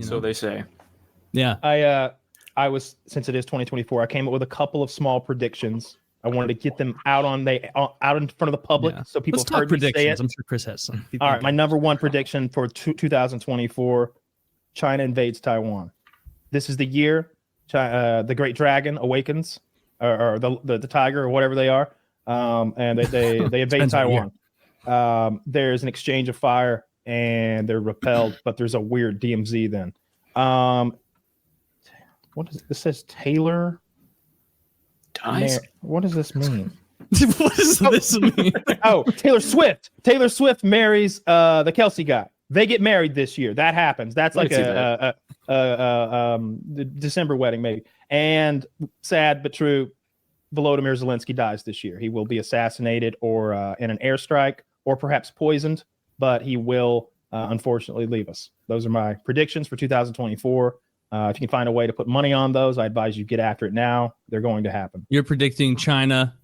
So they say. Yeah. I was, since it is 2024, I came up with a couple of small predictions. I wanted to get them out in front of the public so people Let's have heard talk me say it. I'm sure Chris has some. All right, my number one prediction for 2024: China invades Taiwan. This is the year the Great Dragon awakens, or the tiger, or whatever they are, and they invade Taiwan. There's an exchange of fire, and they're repelled, but there's a weird DMZ then. What is it? This says Taylor dies. What does this mean? What does this mean? Oh, Taylor Swift. Taylor Swift marries the Kelsey guy. They get married this year. That happens. That's like the December wedding, maybe. And sad but true, Volodymyr Zelensky dies this year. He will be assassinated or in an airstrike or perhaps poisoned, but he will unfortunately leave us. Those are my predictions for 2024. If you can find a way to put money on those, I advise you get after it now. They're going to happen. You're predicting China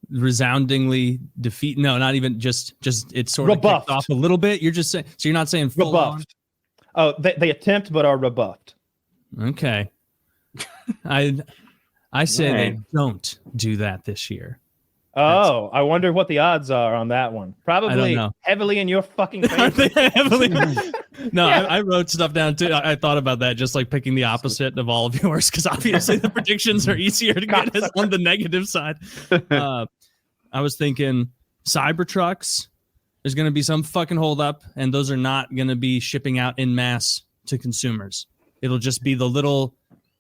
resoundingly defeat? No, not even just it's sort of kicked off a little bit. You're just saying, so you're not saying full rebuffed. On? Oh, they attempt but are rebuffed. Okay. I say they don't do that this year. Oh, I wonder what the odds are on that one. Probably heavily in your fucking favor. No, yeah. I wrote stuff down too. I thought about that, just like picking the opposite of all of yours, because obviously the predictions are easier to get us on the negative side. I was thinking Cybertrucks, there's going to be some fucking holdup, and those are not going to be shipping out en masse to consumers. It'll just be the little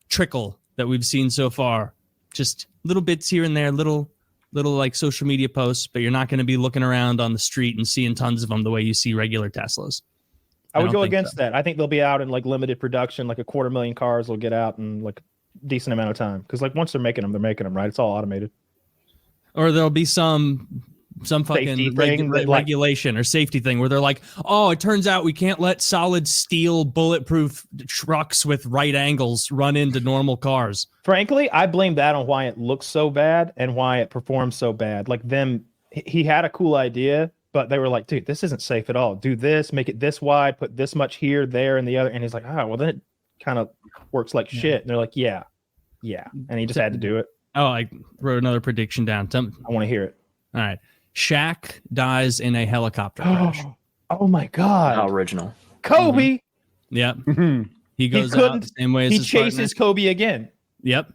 trickle that we've seen so far. Just little bits here and there, little like social media posts, but you're not going to be looking around on the street and seeing tons of them the way you see regular Teslas. I would go against that. I think they'll be out in like limited production, like 250,000 cars will get out in like a decent amount of time. Because like once they're making them, right? It's all automated. Or there'll be some fucking regulation or safety thing where they're like, oh, it turns out we can't let solid steel bulletproof trucks with right angles run into normal cars. Frankly, I blame that on why it looks so bad and why it performs so bad. Like he had a cool idea, but they were like, dude, this isn't safe at all. Do this, make it this wide, put this much here, there, and the other. And he's like, well, then it kind of works like shit. And they're like, yeah. And he just had to do it. Oh, I wrote another prediction down. I want to hear it. All right. Shaq dies in a helicopter crash. Oh my God. How original. Kobe. Mm-hmm. Yep. He goes out the same way as he his chases partner. Kobe again. Yep.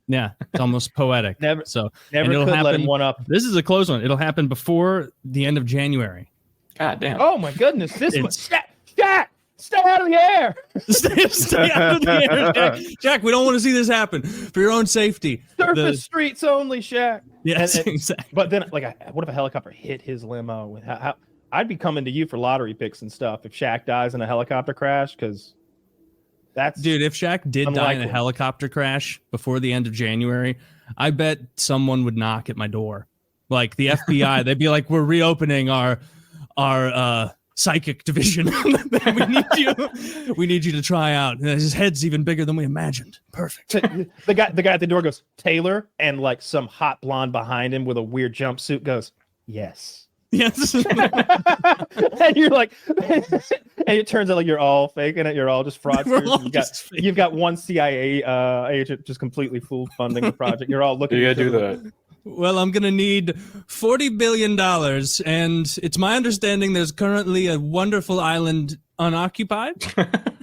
Yeah. It's almost poetic. Never it'll could happen, let him one up. This is a close one. It'll happen before the end of January. God damn. Oh my goodness. This one. Shaq! Stay out of the air. Stay out of the air, Jack. We don't want to see this happen for your own safety. Surface streets only, Shaq. Yes, exactly. But then, like, what if a helicopter hit his limo? With how I'd be coming to you for lottery picks and stuff if Shaq dies in a helicopter crash, because that's dude. If Shaq did die in a helicopter crash before the end of January, I bet someone would knock at my door, like the FBI. They'd be like, "We're reopening our psychic division. we need you to try out." His head's even bigger than we imagined. Perfect. The guy at the door goes, "Taylor," and like some hot blonde behind him with a weird jumpsuit goes, "Yes." And you're like, and it turns out like you're all faking it. You're all just fraudsters. You've got one CIA agent just completely funding the project. You're all looking. You gotta do that. Well, I'm going to need $40 billion, and it's my understanding there's currently a wonderful island unoccupied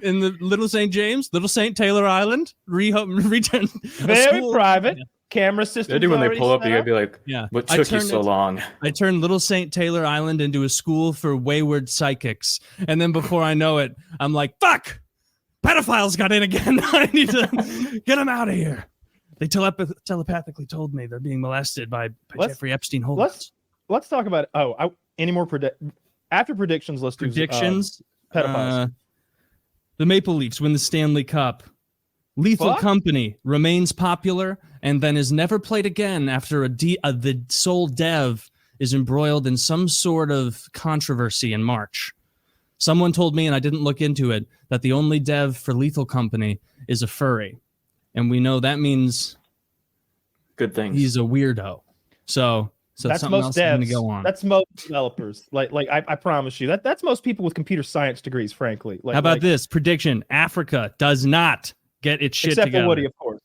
in the Little St. James, Little St. Taylor Island. Return. Very private. Yeah. Camera system. When they pull up, you gotta be like, what took you so long? I turned Little St. Taylor Island into a school for wayward psychics. And then before I know it, I'm like, fuck! Pedophiles got in again. I need to get them out of here. They telepathically told me they're being molested by Jeffrey Epstein holdouts. Let's talk about any more after predictions. Let's do predictions. Pedophiles. The Maple Leafs win the Stanley Cup. Lethal Company remains popular and then is never played again after the sole dev is embroiled in some sort of controversy in March. Someone told me, and I didn't look into it, that the only dev for Lethal Company is a furry. And we know that means good things. He's a weirdo. So So that's something most else is going to devs. go on. That's most developers. I promise you that's most people with computer science degrees. Frankly, how about this prediction? Africa does not get its shit except together. for Woody, of course.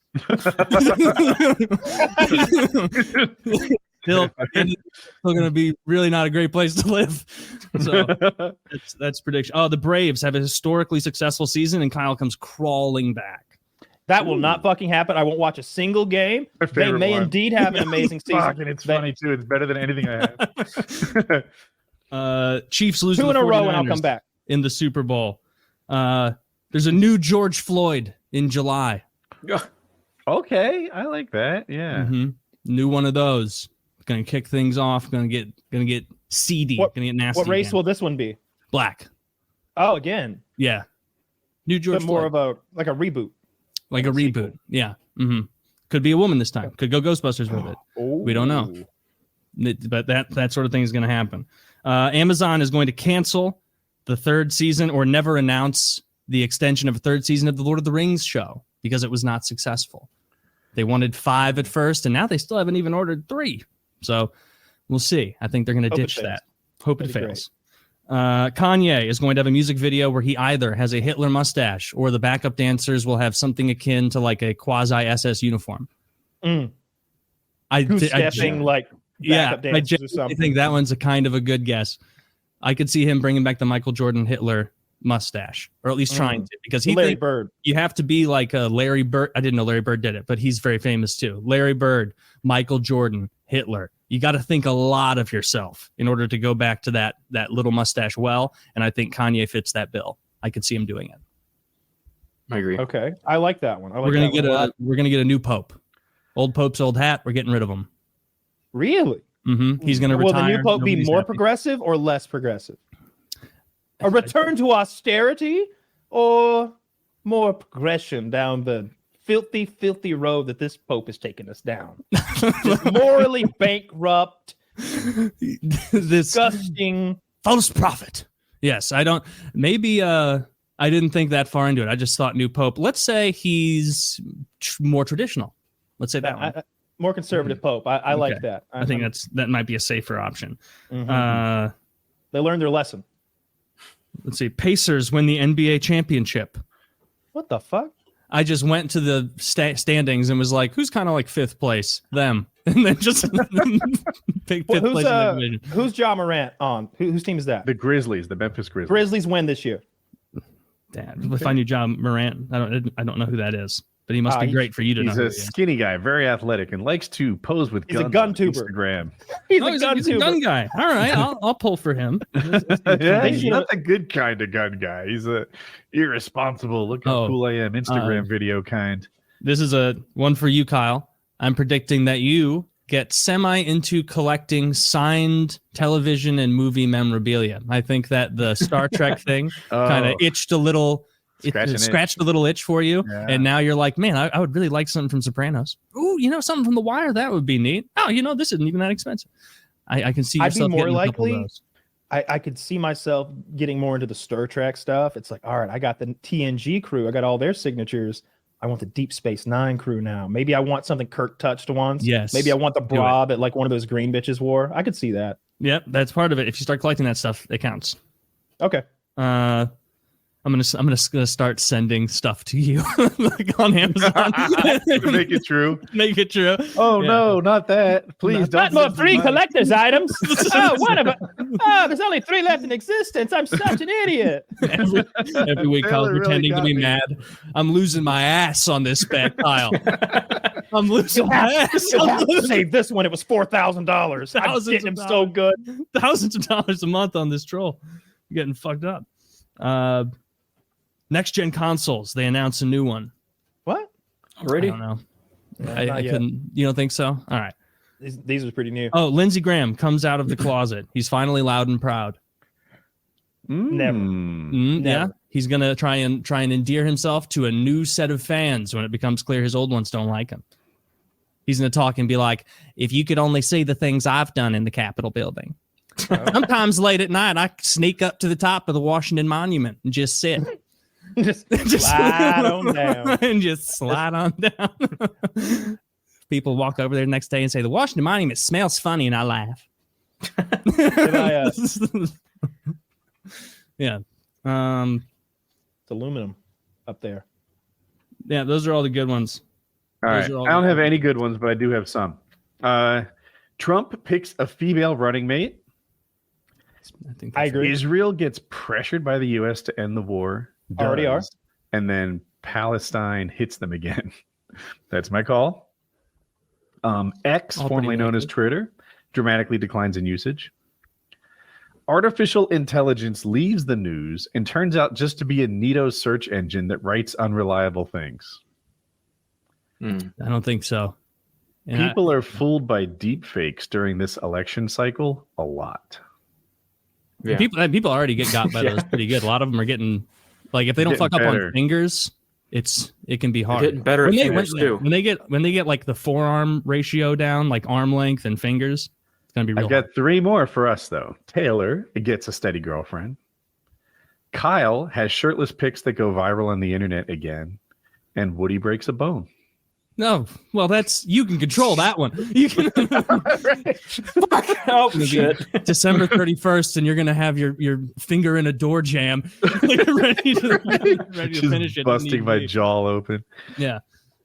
Still going to be really not a great place to live. So that's prediction. Oh, the Braves have a historically successful season, and Kyle comes crawling back. That will not fucking happen. I won't watch a single game. They may indeed have an amazing season. And it's funny too. It's better than anything I have. Chiefs lose 2 in to a the row, and I'll 49ers come back in the Super Bowl. There's a new George Floyd in July. Okay, I like that. Yeah, New one of those. Going to kick things off. Going to get seedy. Going to get nasty. What race again. will this one be? Black. Oh, again. Yeah. New George But more Floyd. of a reboot. Like a reboot. Yeah. Could be a woman this time. Could go Ghostbusters with it. We don't know. But that sort of thing is going to happen. Amazon is going to cancel the third season or never announce the extension of a third season of the Lord of the Rings show because it was not successful. They wanted 5 at first, and now they still haven't even ordered 3. So we'll see. I think they're going to ditch that. Hope it fails. Kanye is going to have a music video where he either has a Hitler mustache or the backup dancers will have something akin to like a quasi SS uniform. Stepping I dancers think that one's a kind of a good guess. I could see him bringing back the Michael Jordan Hitler mustache, or at least trying to, because Larry Bird. You have to be like a Larry Bird. I didn't know Larry Bird did it, but he's very famous too. Larry Bird, Michael Jordan, Hitler. You got to think a lot of yourself in order to go back to that little mustache well, and I think Kanye fits that bill. I could see him doing it. I agree. Okay, I like that one. We're gonna get a new pope. Old pope's old hat. We're getting rid of him. Really? He's gonna retire. Will the new pope be more happy. progressive or less progressive? A return to austerity or more progression down the filthy road that this pope is taking us down? Just morally bankrupt, disgusting, false prophet. Yes, I don't. Maybe I didn't think that far into it. I just thought new pope. Let's say he's more traditional. Let's say that one. More conservative pope. I like that. I think that might be a safer option. They learned their lesson. Let's see. Pacers win the NBA championship. What the fuck? I just went to the standings and was like, who's kind of like 5th place? Them. And then just pick 5th place in the division. Who's Ja Morant on? Whose team is that? The Grizzlies, the Memphis Grizzlies. Grizzlies win this year. Damn, if I knew Ja Morant, I don't know who that is. But he must be great for you to know. He's a skinny guy, very athletic, and likes to pose with guns. He's a gun on tuber. Instagram. He's a gun guy. All right, I'll pull for him. Yeah, he's not the good kind of gun guy. He's a irresponsible, look how cool I am, Instagram video kind. This is a one for you, Kyle. I'm predicting that you get semi into collecting signed television and movie memorabilia. I think that the Star Trek thing kind of itched a little. It scratched a little itch for you, and now you're like, man, I would really like something from Sopranos. Ooh, something from The Wire, that would be neat. Oh, this isn't even that expensive. I can see yourself. I'd be more likely. I could see myself getting more into the Star Trek stuff. It's like, all right, I got the TNG crew, I got all their signatures. I want the Deep Space Nine crew now. Maybe I want something Kirk touched once. Yes. Maybe I want the Blob at like one of those green bitches wore. I could see that. Yep, that's part of it. If you start collecting that stuff, it counts. Okay. I'm gonna start sending stuff to you like on Amazon to make it true. Make it true. Oh no, not that! Please don't. Not more free collector's items. One of it. There's only 3 left in existence. I'm such an idiot. Every week, Kyle's pretending to be mad. I'm losing my ass on this bet, Kyle. I'm losing my ass. You have to save this one. It was $4,000. I'm getting him so good. Thousands of dollars a month on this troll. You're getting fucked up. Next gen consoles, they announced a new one. What? Already? I don't know. I couldn't. You don't think so? All right. These are pretty new. Oh, Lindsey Graham comes out of the closet. He's finally loud and proud. Never. Yeah. He's gonna try and endear himself to a new set of fans when it becomes clear his old ones don't like him. He's gonna talk and be like, "If you could only see the things I've done in the Capitol building." Sometimes late at night, I sneak up to the top of the Washington Monument and just sit. just slide on down. And just slide on down. people walk over there the next day and say the Washington Monument smells funny, and I laugh. Yeah. It's aluminum up there. Yeah, those are all the good ones. All right. I don't have any good ones, but I do have some. Trump picks a female running mate. I agree. Israel gets pressured by the U.S. to end the war. Already are. And then Palestine hits them again. That's my call. X, formerly known as Twitter, dramatically declines in usage. Artificial intelligence leaves the news and turns out just to be a neato search engine that writes unreliable things. I don't think so. And people are fooled by deep fakes during this election cycle a lot. Yeah. People already get got by those pretty good. A lot of them are getting, like, if they don't fuck up on fingers, it can be hard. They're getting better at fingers too. When they get like the forearm ratio down, like arm length and fingers, it's gonna be real. I've got 3 more for us though. Taylor gets a steady girlfriend. Kyle has shirtless pics that go viral on the internet again, and Woody breaks a bone. No, well, you can control that one. You can. Oh shit! December 31st, and you're gonna have your finger in a door jam, ready to finish it. Busting my jaw open. Yeah,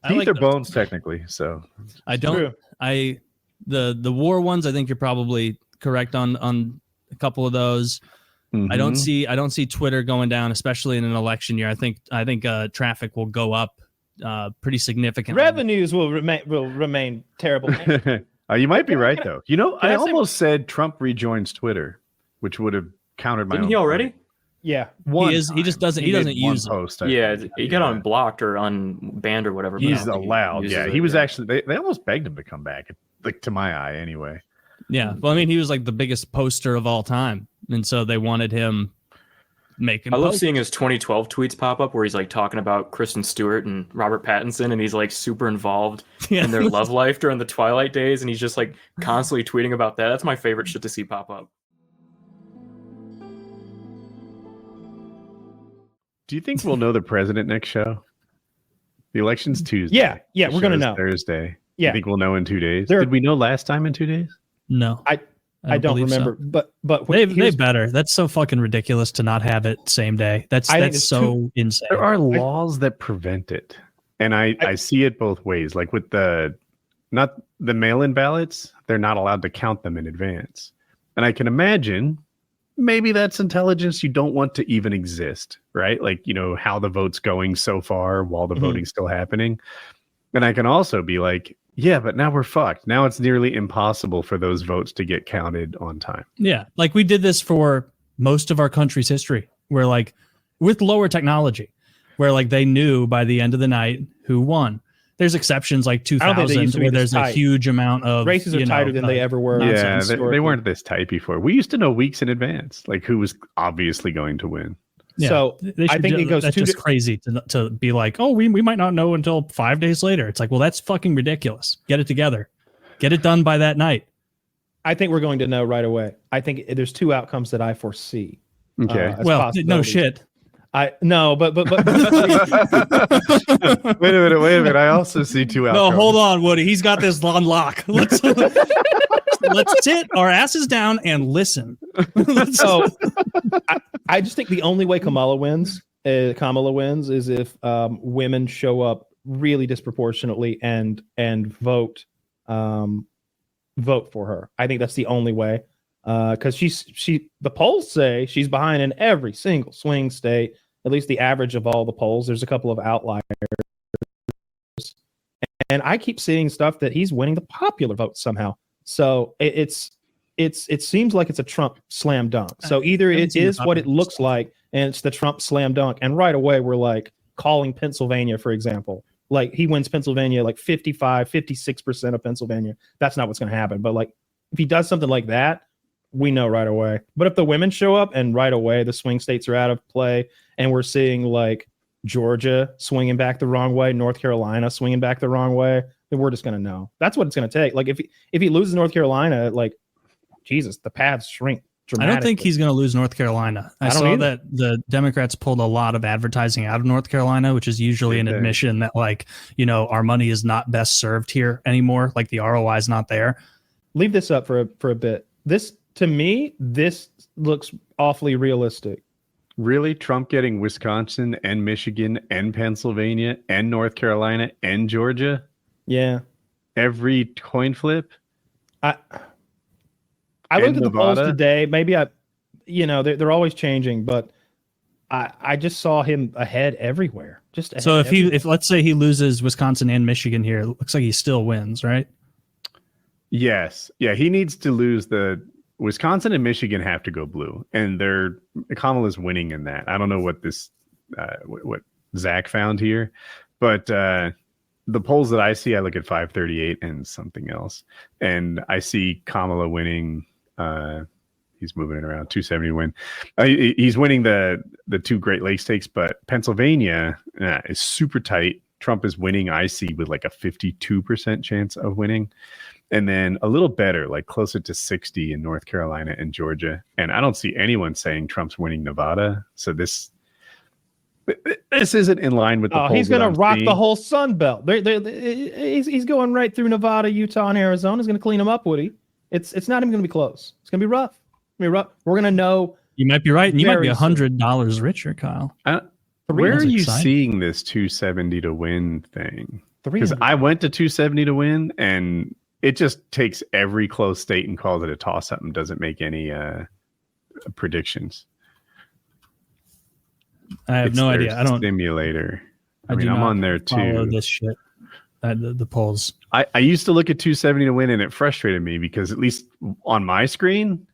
teeth are bones technically. So I don't. The war ones. I think you're probably correct on a couple of those. Mm-hmm. I don't see Twitter going down, especially in an election year. I think traffic will go up pretty significantly. Revenues will remain terrible. You might be right though. I almost said Trump rejoins Twitter, which would have countered my. Didn't he already? Point. Yeah, he just doesn't. He doesn't use post. He got unblocked or unbanned or whatever. He's allowed. Yeah, he was actually. They almost begged him to come back. Like to my eye, anyway. Yeah, well, I mean, he was like the biggest poster of all time, and so they wanted him. I love seeing his 2012 tweets pop up where he's like talking about Kristen Stewart and Robert Pattinson, and he's like super involved in their love life during the Twilight days, and he's just like constantly tweeting about that. That's my favorite shit to see pop up. Do you think we'll know the president next show? The election's Tuesday. Yeah, we're gonna know Thursday. Yeah, you think we'll know in 2 days? Did we know last time in 2 days? No, I don't remember, so. but they better. That's so fucking ridiculous to not have it same day. That's so insane. There are laws that prevent it, and I see it both ways. Like with not the mail-in ballots, they're not allowed to count them in advance, and I can imagine maybe that's intelligence you don't want to even exist, right? Like how the vote's going so far while the voting's still happening, and I can also be like. Yeah, but now we're fucked. Now it's nearly impossible for those votes to get counted on time. Yeah, like we did this for most of our country's history. Where like with lower technology, where like they knew by the end of the night who won. There's exceptions like 2000 where there's a huge amount of races are tighter than they ever were. Yeah, they weren't this tight before. We used to know weeks in advance, like who was obviously going to win. Yeah, so I think it goes. That's just crazy to be like, oh, we might not know until 5 days later. It's like, well, that's fucking ridiculous. Get it together, get it done by that night. I think we're going to know right away. I think there's 2 outcomes that I foresee. Okay. Well, no shit. But wait a minute. I also see 2 outcomes. No, hold on, Woody. He's got this on lock. Let's sit our asses down and listen. So I just think the only way Kamala wins is if women show up really disproportionately and vote for her. I think that's the only way because the polls say she's behind in every single swing state, at least the average of all the polls. There's a couple of outliers. And I keep seeing stuff that he's winning the popular vote somehow. So it seems like it's a Trump slam dunk. So either it is what it looks like and it's the Trump slam dunk. And right away, we're like calling Pennsylvania, for example, like he wins Pennsylvania, like 56% of Pennsylvania. That's not what's going to happen. But like if he does something like that, we know right away. But if the women show up and right away the swing states are out of play and we're seeing like Georgia swinging back the wrong way, North Carolina swinging back the wrong way, then we're just going to know. That's what it's going to take. Like if he loses North Carolina, like Jesus, the paths shrink I don't think he's going to lose North Carolina. I saw either. that the Democrats pulled a lot of advertising out of North Carolina, which is usually an admission that, like, you know, our money is not best served here anymore. Like the ROI is not there. Leave this up for a bit. This, to me, this looks awfully realistic. Really? Trump getting Wisconsin and Michigan and Pennsylvania and North Carolina and Georgia? Yeah. Every coin flip? I looked at the polls today. Maybe they're always changing, but I just saw him ahead everywhere. So if let's say he loses Wisconsin and Michigan here, it looks like he still wins, right? Yes. Yeah, he needs to lose the Wisconsin and Michigan have to go blue, and Kamala's winning in that. I don't know what this what Zach found here, but the polls that I see, I look at 538 and something else, and I see Kamala winning. He's moving it around 270 to win. He's winning the two Great Lakes stakes, but Pennsylvania is super tight. Trump is winning, I see, with like a 52% chance of winning. And then a little better, like closer to 60 in North Carolina and Georgia. And I don't see anyone saying Trump's winning Nevada. So this isn't in line with the polls. He's going to rock the whole Sun Belt. He's going right through Nevada, Utah, and Arizona. He's going to clean them up, Woody. It's not even going to be close. It's going to be rough. We're going to know. You might be right. And you might be $100 richer, Kyle. Where are you seeing this 270 to win thing? Because I went to 270 to win, and it just takes every close state and calls it a toss-up and doesn't make any predictions. I have no idea. I don't simulator. I mean, I'm on there too. Follow this shit. The polls. I used to look at 270 to win, and it frustrated me because at least on my screen,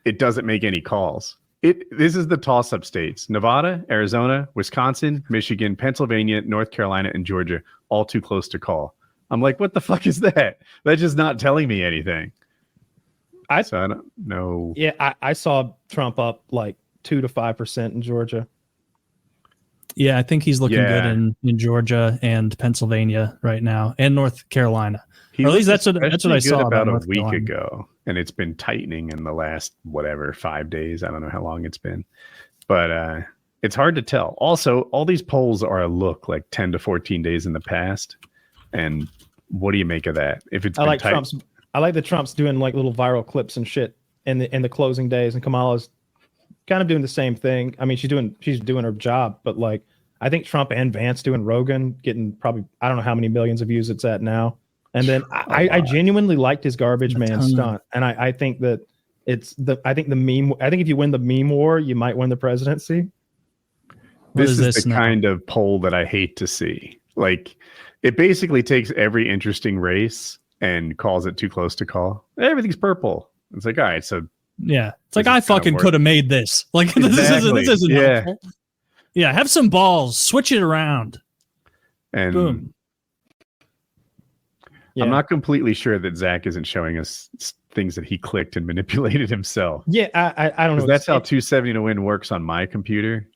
it doesn't make any calls. This is the toss-up states: Nevada, Arizona, Wisconsin, Michigan, Pennsylvania, North Carolina, and Georgia, all too close to call. I'm like, what the fuck is that? That's just not telling me anything. So I don't know. Yeah, I saw Trump up like 2 to 5% in Georgia. Yeah, I think he's looking good in Georgia and Pennsylvania right now, and North Carolina. Or at least that's what I saw about a North week Carolina. ago, and it's been tightening in the last 5 days. I don't know how long it's been, but it's hard to tell. Also, all these polls are a look like 10 to 14 days in the past, and what do you make of that? If it's I like that Trump's doing like little viral clips and shit in the closing days, and Kamala's kind of doing the same thing. I mean, she's doing her job, but like I think Trump and Vance doing Rogan, getting probably I don't know how many millions of views it's at now. And then I genuinely liked his garbage man stunt, and I think that I think if you win the meme war, you might win the presidency. This is the kind of poll that I hate to see. Like, it basically takes every interesting race and calls it too close to call. Everything's purple. It's like, all right, so yeah, it's like I fucking could have made this. Like exactly. this isn't helpful. Yeah, have some balls, switch it around, and boom. Yeah. I'm not completely sure that Zach isn't showing us things that he clicked and manipulated himself. Yeah, I don't know. That's how 270 to win works on my computer.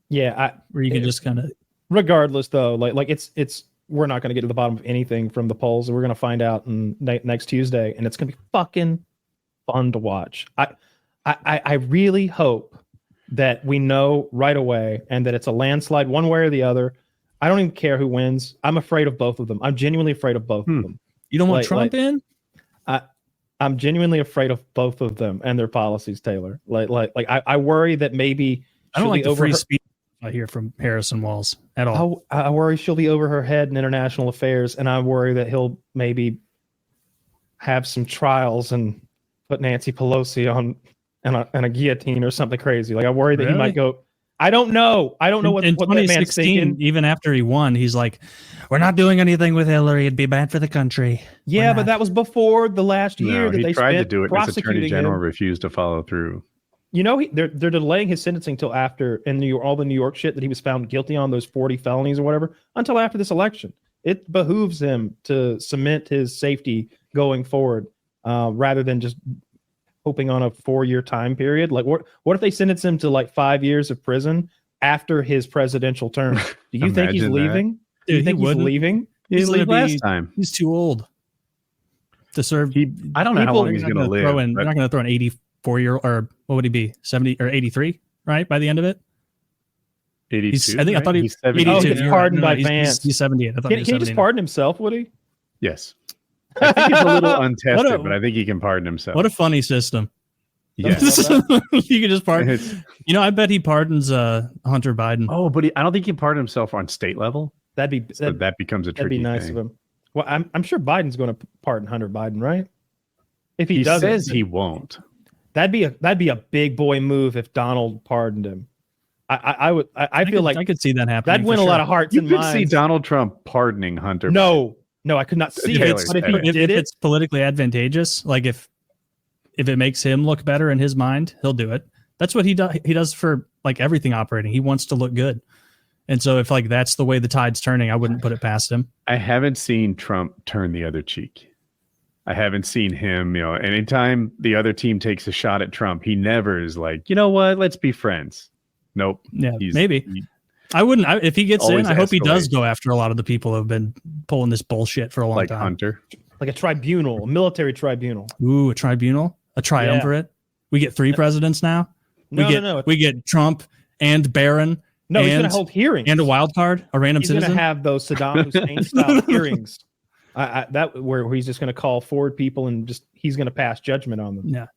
Yeah, where you can just kind of. Regardless, though, like it's we're not going to get to the bottom of anything from the polls. We're going to find out next Tuesday, and it's going to be fucking fun to watch. I really hope that we know right away, and that it's a landslide one way or the other. I don't even care who wins. I'm afraid of both of them. I'm genuinely afraid of both of them. You don't want Trump in? I'm genuinely afraid of both of them and their policies, Taylor. I worry that maybe I don't like the free speech I hear from Harrison Walls at all. I worry she'll be over her head in international affairs, and I worry that he'll maybe have some trials and put Nancy Pelosi on a guillotine or something crazy. Like, I worry that he might go. I don't know. I don't know what in that man's thinking. Even after he won, he's like, "We're not doing anything with Hillary. It'd be bad for the country." Yeah, but that was before the last year that they tried to do it. And his attorney general refused to follow through. You know, they're delaying his sentencing till after in New York, all the New York shit that he was found guilty on, those 40 felonies or whatever, until after this election. It behooves him to cement his safety going forward, rather than just hoping on a 4-year time period. Like, what if they sentence him to like 5 years of prison after his presidential term? Do you think he's leaving? Do you think he's leaving? He's leaving last time. He's too old to serve. I don't know how long he's going to live. They're not going to throw an 4-year, or what would he be? 70 or 83, right? By the end of it. 82. I thought he's 82. 72. Oh, he's pardoned by Vance. He's 78. I thought Can he was he just 79. pardon himself? Would he? Yes. I think it's a little untested, a- but I think he can pardon himself. What a funny system. yes. You can just pardon. It's- I bet he pardons Hunter Biden. oh, but I don't think he can pardon himself on state level. So that becomes a that'd tricky be nice thing. of him. Well, I'm sure Biden's going to pardon Hunter Biden, right? If He doesn't, says he won't. that'd be a big boy move if Donald pardoned him. I feel like I could see that happening. that'd win a lot of hearts You and could see minds. Donald Trump pardoning Hunter. Biden. No, I could not see Taylor it. But if said. he If did it, it's politically advantageous, like if it makes him look better in his mind, he'll do it. That's what he does. He does for like everything operating. He wants to look good. And so if like that's the way the tide's turning, I wouldn't put it past him. I haven't seen Trump turn the other cheek. I haven't seen him, anytime the other team takes a shot at Trump, he never is like, you know what, let's be friends. Nope. Yeah, maybe. I wouldn't. If he gets in, always I hope he does escalates. go after a lot of the people who have been pulling this bullshit for a long like time. Hunter. like a tribunal, a military tribunal. Ooh, a tribunal, a triumvirate. We get 3 presidents now. No. We get Trump and Barron. No, he's going to and- hold hearings. And a wild card, a random He's going citizen. to have those Saddam Hussein style hearings. Where he's just going to call forward people and he's going to pass judgment on them. Yeah.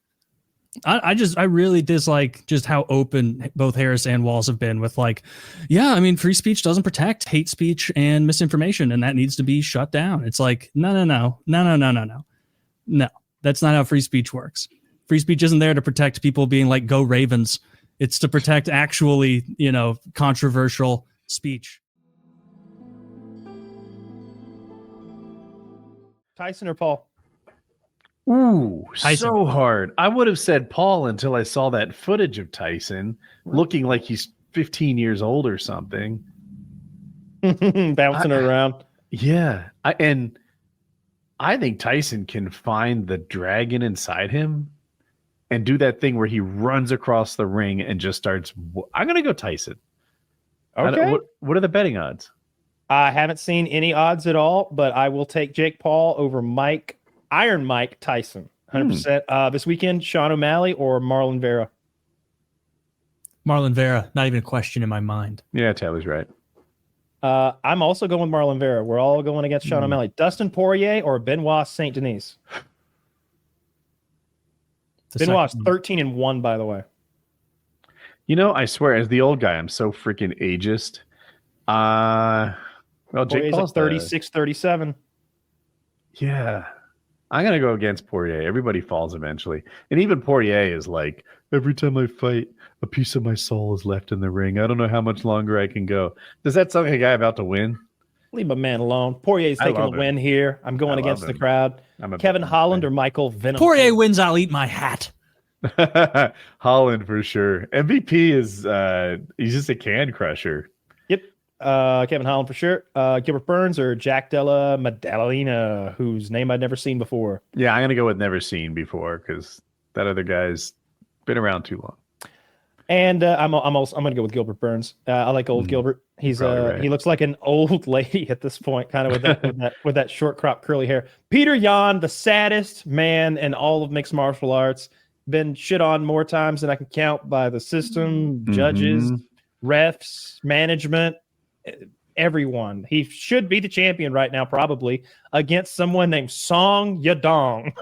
I really dislike just how open both Harris and Walz have been with like, yeah, I mean, free speech doesn't protect hate speech and misinformation, and that needs to be shut down. It's like, no. No, that's not how free speech works. Free speech isn't there to protect people being like, go Ravens. It's to protect actually, controversial speech. Tyson or Paul? Ooh, Tyson. so hard. I would have said Paul until I saw that footage of Tyson looking like he's 15 years old or something. Bouncing around. Yeah. I think Tyson can find the dragon inside him and do that thing where he runs across the ring and just starts. I'm going to go Tyson. Okay. What are the betting odds? I haven't seen any odds at all, but I will take Jake Paul over Iron Mike Tyson. 100%. This weekend, Sean O'Malley or Marlon Vera? Marlon Vera, not even a question in my mind. Yeah, Taylor's right. I'm also going with Marlon Vera. We're all going against Sean O'Malley. Dustin Poirier or Benoit Saint Denis? Benoit's 13-1, by the way. I swear, as the old guy, I'm so freaking ageist. Well, Jake Poirier's Paul's at 36-37. Yeah. I'm going to go against Poirier. Everybody falls eventually. And even Poirier is like, every time I fight, a piece of my soul is left in the ring. I don't know how much longer I can go. Does that sound like a guy about to win? Leave my man alone. Poirier's I taking the love him. win here. I'm going I love against the him. crowd. I'm a Kevin big Holland fan. or Michael Venom? Poirier wins, I'll eat my hat. Holland for sure. MVP is he's just a can crusher. Yep. Kevin Holland for sure. Gilbert Burns or Jack Della Maddalena, whose name I'd never seen before. Yeah, I'm gonna go with never seen before because that other guy's been around too long. And I'm gonna go with Gilbert Burns. I like old Gilbert. He's Probably right. he looks like an old lady at this point, kind of with that short crop curly hair. Peter Yan, the saddest man in all of mixed martial arts, been shit on more times than I can count by the system, judges, refs, management, everyone. He should be the champion right now, probably against someone named Song Yadong.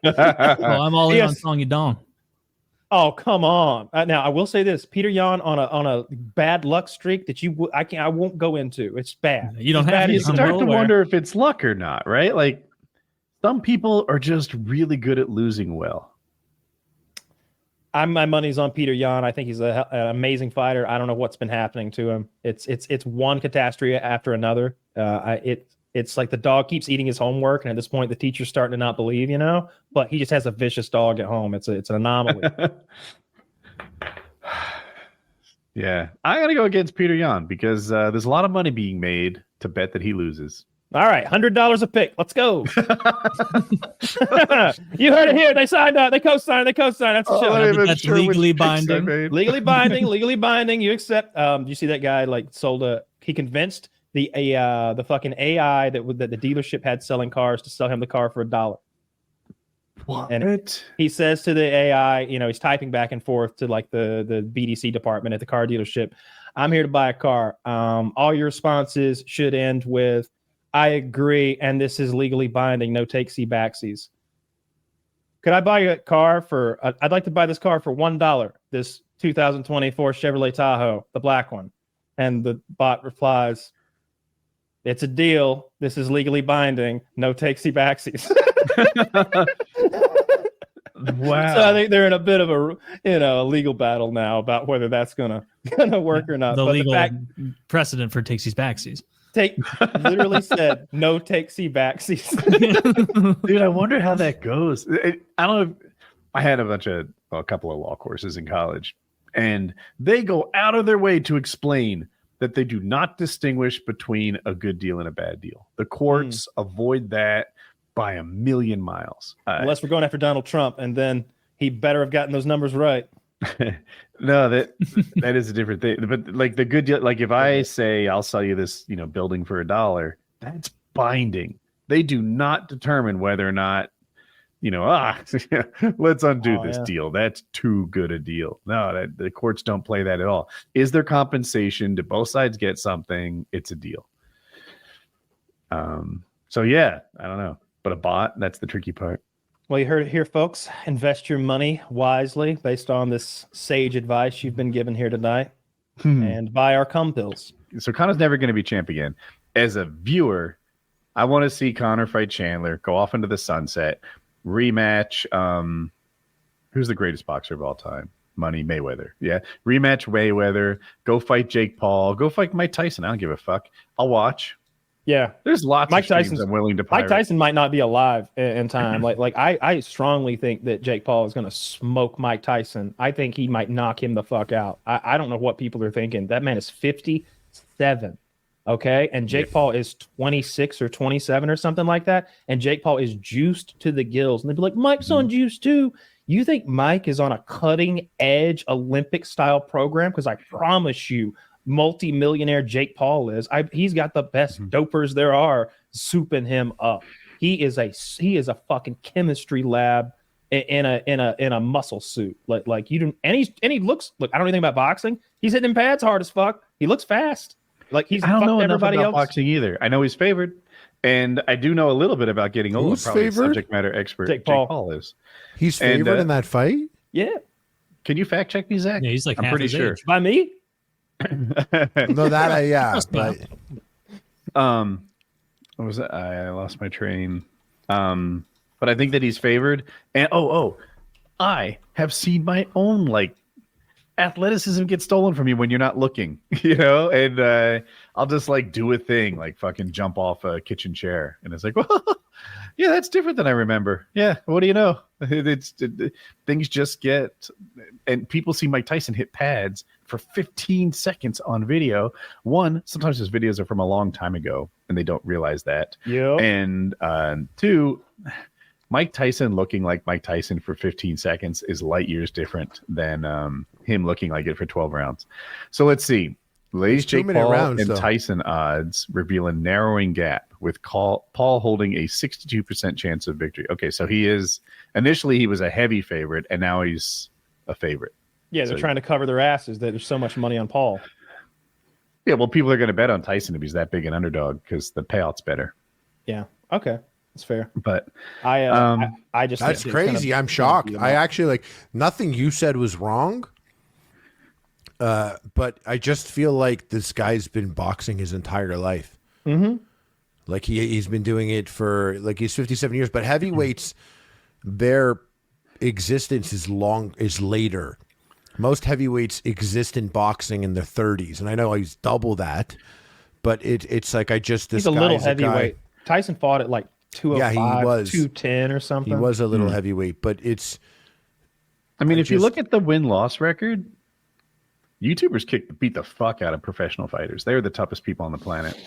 Well, I'm all in Yes. on Song Yadong. Oh, come on! Now I will say this: Peter Yan on a bad luck streak that I won't go into. It's bad. You don't It's have bad to. You as I'm start well to aware. wonder if it's luck or not, right? Like some people are just really good at losing well. My money's on Peter Yan. I think he's an amazing fighter. I don't know what's been happening to him. It's one catastrophe after another. It's like the dog keeps eating his homework, and at this point, the teacher's starting to not believe, But he just has a vicious dog at home. It's an anomaly. Yeah, I gotta go against Peter Yan because there's a lot of money being made to bet that he loses. All right, $100 a pick. Let's go. You heard it here. They signed up. They co-signed. That's the show. not even that's sure which legally picks I binding. made. Legally binding. You accept. Do you see that guy he convinced the fucking AI that the dealership had selling cars to sell him the car for $1. What? And he says to the AI, he's typing back and forth to like the BDC department at the car dealership. I'm here to buy a car. All your responses should end with, I agree, and this is legally binding. No takesy backsies. Could I buy a car for? I'd like to buy this car for $1. This 2024 Chevrolet Tahoe, the black one. And the bot replies, "It's a deal. This is legally binding. No takesy backsies." Wow. So I think they're in a bit of a legal battle now about whether that's gonna work or not. The But legal the fact, precedent for takesies backsies. literally said no takesy backsies. Dude, I wonder how that goes. I don't know. I had a couple of law courses in college, and they go out of their way to explain that they do not distinguish between a good deal and a bad deal. The courts avoid that by a million miles. Unless we're going after Donald Trump, and then he better have gotten those numbers right. No, that is a different thing. But like the good deal, like if I say I'll sell you this, building for $1, that's binding. They do not determine whether or not, let's undo this deal. That's too good a deal. No, the courts don't play that at all. Is there compensation? Do both sides get something? It's a deal. So yeah, I don't know. But a bot, that's the tricky part. Well, you heard it here, folks. Invest your money wisely based on this sage advice you've been given here tonight, and buy our cum pills. So Connor's never going to be champ again. As a viewer, I want to see Connor fight Chandler, go off into the sunset, rematch. Who's the greatest boxer of all time? Money Mayweather. Yeah, rematch Mayweather. Go fight Jake Paul. Go fight Mike Tyson. I don't give a fuck. I'll watch. Yeah, there's lots Mike of streams Tyson's, I'm willing to pirate. Mike Tyson might not be alive in time. I strongly think that Jake Paul is going to smoke Mike Tyson. I think he might knock him the fuck out. I don't know what people are thinking. That man is 57, okay? And Jake Paul is 26 or 27 or something like that. And Jake Paul is juiced to the gills. And they'd be like, Mike's on juice too. You think Mike is on a cutting-edge Olympic-style program? Because I promise you, multi-millionaire Jake Paul is. He's got the best dopers there are souping him up. He is a fucking chemistry lab in a muscle suit. Like you don't, and he looks. Look, I don't know anything about boxing. He's hitting pads hard as fuck. He looks fast. Like he's. I don't know enough everybody about else. boxing either. I know he's favored, and I do know a little bit about getting old. Who's Probably favored? Subject matter expert Jake Paul. is. He's favored in that fight? Yeah. Can you fact check me, Zach? Yeah, he's like I'm half pretty his sure. age. By me? No, that yeah. But What was that? I lost my train. But I think that he's favored. And I have seen my own athleticism get stolen from you when you're not looking, and I'll just do a thing like fucking jump off a kitchen chair, and it's like, well, yeah, that's different than I remember. Yeah, what do you know? Things just get, and people see Mike Tyson hit pads for 15 seconds on video. One, sometimes his videos are from a long time ago, and they don't realize that. Yeah. And two, Mike Tyson looking like Mike Tyson for 15 seconds is light years different than him looking like it for 12 rounds. So let's see. Lay's Jake Paul rounds, and though. Tyson odds reveal a narrowing gap, with Paul holding a 62% chance of victory. Okay, so he was a heavy favorite, and now he's a favorite. Yeah, they're trying to cover their asses that there's so much money on Paul. Yeah, well, people are going to bet on Tyson if he's that big an underdog because the payout's better. Yeah, okay, that's fair. But I just that's think it's crazy. I'm shocked. I actually nothing you said was wrong. But I just feel like this guy's been boxing his entire life. Mm-hmm. Like he's been doing it for he's 57 years. But heavyweights, their existence is later. Most heavyweights exist in boxing in their 30s, and I know he's double that. But it's like he's a little heavyweight. Tyson fought at 205, yeah, he was 210 or something. He was a little heavyweight, but it's. I mean, if you look at the win-loss record, YouTubers beat the fuck out of professional fighters. They're the toughest people on the planet.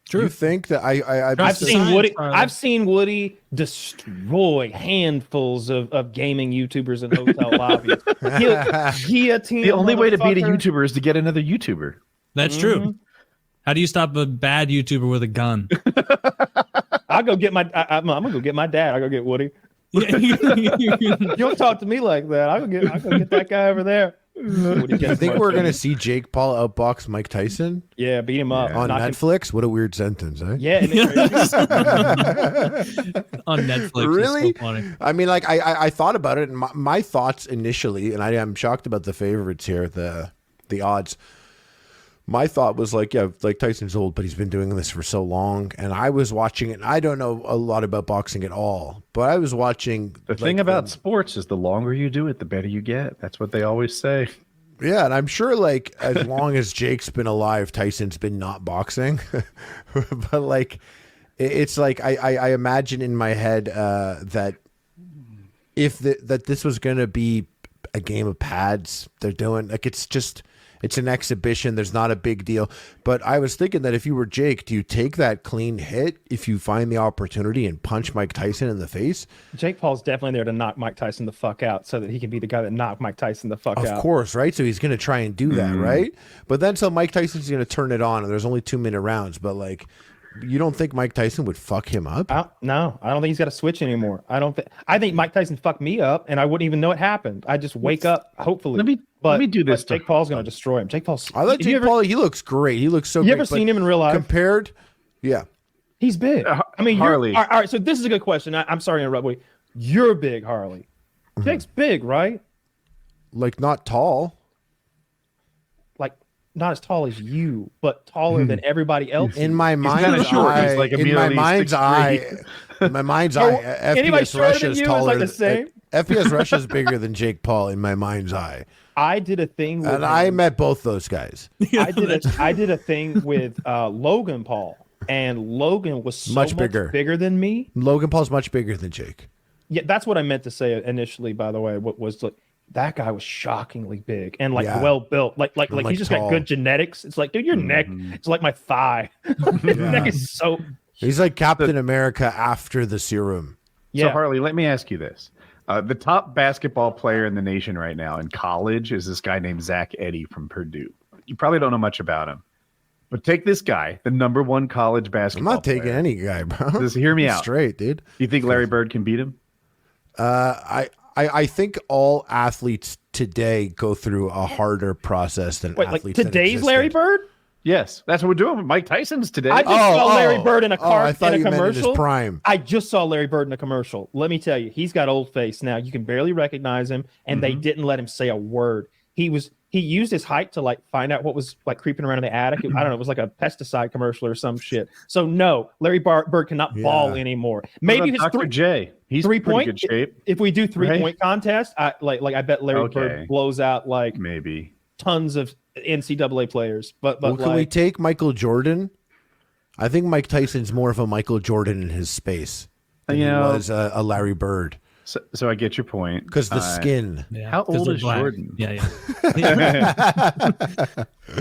True. You think that I've seen Woody destroy handfuls of gaming YouTubers in hotel lobbies. Guillotine. The only way to beat a YouTuber is to get another YouTuber. That's true. How do you stop a bad YouTuber with a gun? I'll go get I'm gonna go get my dad. I'll go get Woody. Yeah. You don't talk to me like that. I'll go get that guy over there. I think we're gonna see Jake Paul outbox Mike Tyson. Yeah, beat him up on Netflix. What a weird sentence, eh? Yeah, on Netflix. Really? So funny. I mean, like I thought about it, and my thoughts initially, and I am shocked about the favorites here, the odds. My thought was like, yeah, like Tyson's old, but he's been doing this for so long. And I was watching it. And I don't know a lot about boxing at all, but I was watching. The thing about sports is the longer you do it, the better you get. That's what they always say. Yeah, and I'm sure like as long as Jake's been alive, Tyson's been not boxing. But like, it's like I imagine in my head that if that this was going to be a game of pads, they're doing like it's an exhibition. There's not a big deal. But I was thinking that if you were Jake, do you take that clean hit if you find the opportunity and punch Mike Tyson in the face? Jake Paul's definitely there to knock Mike Tyson the fuck out so that he can be the guy that knocked Mike Tyson the fuck out. Of course, right? So he's going to try and do that, right? But then so Mike Tyson's going to turn it on and there's only 2-minute rounds. But like, you don't think Mike Tyson would fuck him up? No, I don't think he's got to switch anymore. I think Mike Tyson fucked me up and I wouldn't even know it happened. I just wake up, hopefully. Let me do this. Jake Paul's going to destroy him. I like Jake Paul. He looks great. He looks so great. You ever seen him in real life? Compared, yeah. He's big. I mean, Harley. All right, so this is a good question. I'm sorry to interrupt, Woody. You're big, Harley. Jake's big, right? Like not tall. Like not as tall as you, but taller than everybody else. In my mind's eye, like in my mind's eye, FPS Russia is taller. Like the same. FPS Russia is bigger than Jake Paul in my mind's eye. I did a thing with and I met both those guys. I did a thing with Logan Paul, and Logan was so much bigger than me. Logan Paul's much bigger than Jake. Yeah, that's what I meant to say initially. By the way, what was like that guy was shockingly big and like well built. Like he's just got good genetics. It's like, dude, your neck, it's like my thigh. Your neck is so. He's like Captain America after the serum. Yeah. So Harley, let me ask you this. The top basketball player in the nation right now in college is this guy named Zach Edey from Purdue. You probably don't know much about him, but take this guy, the #1 college basketball. I'm not taking any guy, bro. Just hear me out. Straight, dude. You think Larry Bird can beat him? I think all athletes today go through a harder process than athletes. Like today's Larry Bird? Yes, that's what we're doing with Mike Tyson's today. I just saw Larry Bird in a car I thought in a you meant in his commercial. prime. I just saw Larry Bird in a commercial. Let me tell you, he's got old face now. You can barely recognize him, and they didn't let him say a word. He used his height to like find out what was like creeping around in the attic. I don't know. It was like a pesticide commercial or some shit. So no, Larry Bird cannot ball anymore. Maybe his Dr. J. He's 3-point. Good shape. If we do 3-point contest, I bet Larry Bird blows out like maybe tons of NCAA players. But can we take Michael Jordan? I think Mike Tyson's more of a Michael Jordan in his space than he was a Larry Bird. So I get your point. Because the skin. Yeah, how old is Jordan? Yeah.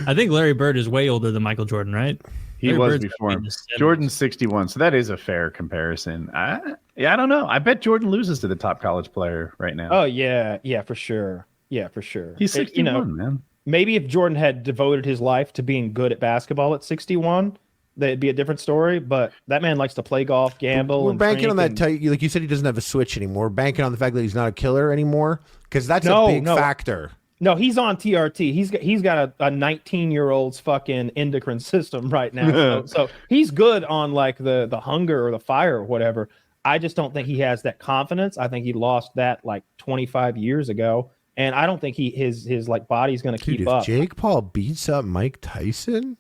I think Larry Bird is way older than Michael Jordan, right? He was before him. Jordan's 61, so that is a fair comparison. I don't know. I bet Jordan loses to the top college player right now. Oh, yeah, for sure. Yeah, for sure. He's 61, man. Maybe if Jordan had devoted his life to being good at basketball at 61, that'd be a different story. But that man likes to play golf, gamble. We're banking on that. Like you said, he doesn't have a switch anymore. We're banking on the fact that he's not a killer anymore because that's a big factor. No, he's on TRT. He's got a 19-year-old's fucking endocrine system right now. So he's good on like the hunger or the fire or whatever. I just don't think he has that confidence. I think he lost that like 25 years ago. And I don't think his like body's going to keep up. If Jake Paul beats up Mike Tyson,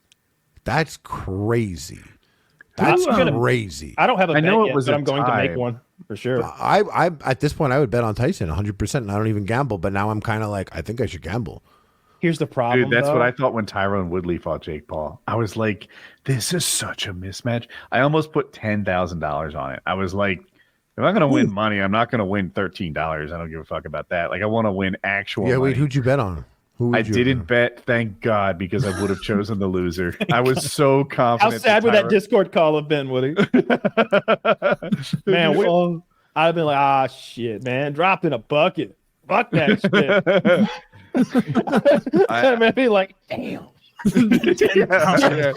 that's crazy. That's crazy. I don't have a bet yet, but I'm going to make one for sure. I at this point I would bet on Tyson 100%. And I don't even gamble, but now I'm kind of like I think I should gamble. Here's the problem. Dude, that's what I thought when Tyrone Woodley fought Jake Paul. I was like, this is such a mismatch. I almost put $10,000 on it. I was like, if I'm going to win money, I'm not going to win $13. I don't give a fuck about that. Like, I want to win actual money. Wait, who'd you bet on? I didn't bet, thank God, because I would have chosen the loser. I was so confident. How sad would that Discord call have been, Woody? Man, I'd have been like, shit, man, drop in a bucket. Fuck that shit. I'd be like, damn.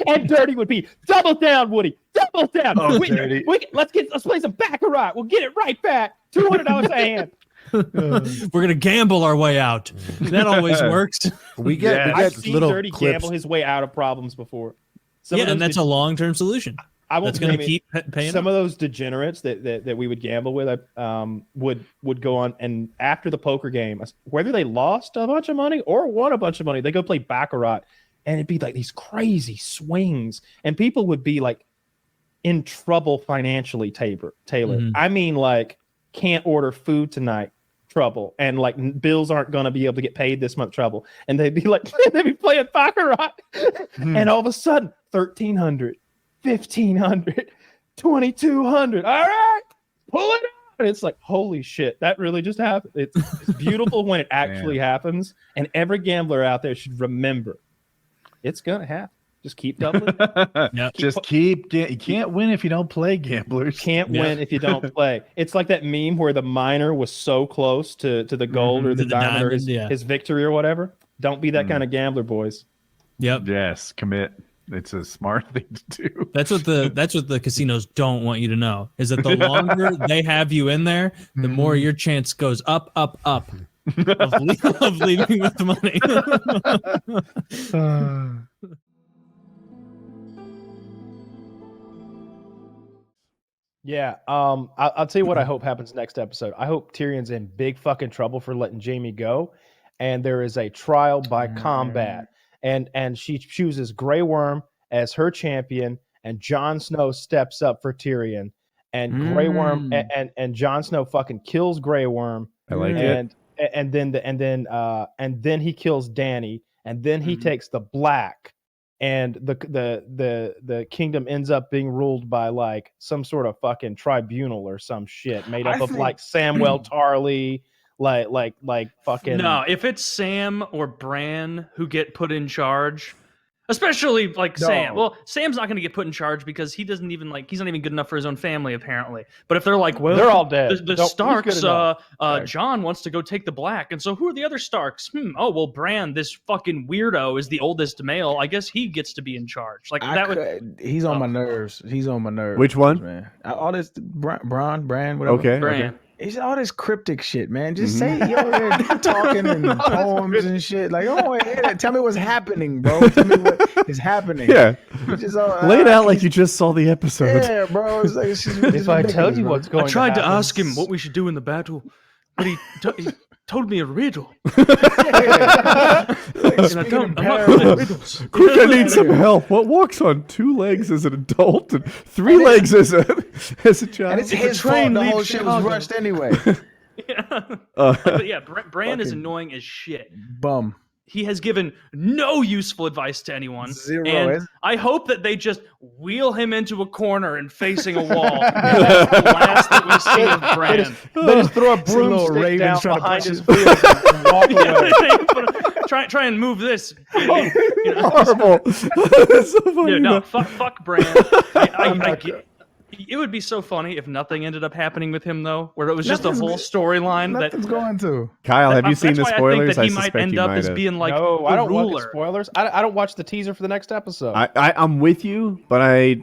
And Dirty would be, double down, Woody. Double double down. Oh, We- dirty. let's play some baccarat. We'll get it right back. $200 a hand. We're gonna gamble our way out. That always works. We get, Yeah. we I've get seen little Dirty clips. gamble his way out of problems before. Yeah, and that's a long-term solution. I won't That's gonna name it. keep paying. Some of those degenerates that we would gamble with would go on, and after the poker game, whether they lost a bunch of money or won a bunch of money, they go play baccarat, and it'd be like these crazy swings, and people would be like in trouble financially. Taylor, I mean, like can't order food tonight. Trouble, and like bills aren't going to be able to get paid this month. Trouble, and they'd be like they'd be playing baccarat, and all of a sudden 1,300, 1,500, 2,200. All right, pull it out. And it's like, holy shit, that really just happened. It's beautiful when it actually happens, and every gambler out there should remember it's gonna happen. Just keep doubling. You can't win if you don't play, gamblers. Can't win if you don't play. It's like that meme where the miner was so close to the gold or the diamond or his victory or whatever. Don't be that kind of gambler, boys. Yep. Yes, commit. It's a smart thing to do. That's what the casinos don't want you to know, is that the longer they have you in there, the more your chance goes up of leaving with the money. Yeah, I'll tell you what I hope happens next episode. I hope Tyrion's in big fucking trouble for letting Jaime go, and there is a trial by combat, and she chooses Grey Worm as her champion, and Jon Snow steps up for Tyrion, and Grey Worm and Jon Snow fucking kills Grey Worm. I like it. And then he kills Dany, and then he takes the Black. And the kingdom ends up being ruled by like some sort of fucking tribunal or some shit made up of like Samwell Tarly, like fucking. No, if it's Sam or Bran who get put in charge, especially like Sam. Well, Sam's not going to get put in charge because he doesn't even he's not even good enough for his own family apparently. But if they're like, well, they're all dead. The Starks, John wants to go take the Black, and so who are the other Starks? Oh well, Bran, this fucking weirdo, is the oldest male. I guess he gets to be in charge. Like he's on my nerves. He's on my nerves. Which one? Man. All this Bran, whatever. Okay. Bran. Okay. It's all this cryptic shit, man. Just say you're there talking in poems and shit. Like, oh, yeah, tell me what's happening, bro. Tell me what is happening. Yeah. Just, lay it out like you just saw the episode. Yeah, bro. It's like, If I tell you what's going, I tried to happen, ask him what we should do in the battle, but he told me a riddle. Yeah. And I'm not good at riddles. Quick, I need some help. What walks on 2 legs as an adult and 3 legs as a child? And it's his fault. The whole shit was rushed anyway. But yeah, Bran is annoying as shit. Bum. He has given no useful advice to anyone. Zero. And I hope that they just wheel him into a corner and facing a wall. That's the last that we see of Bran. they just throw a broomstick down behind his wheels and walk away. Try and move this. Horrible. That's so funny. Yeah, no, fuck Bran. It would be so funny if nothing ended up happening with him, though, where it was just a whole storyline that. Nothing's going to. Kyle, have you seen the spoilers? I think that he might suspect end you up might as have. being like No, the I don't ruler. want the spoilers. I don't watch the teaser for the next episode. I'm with you, but I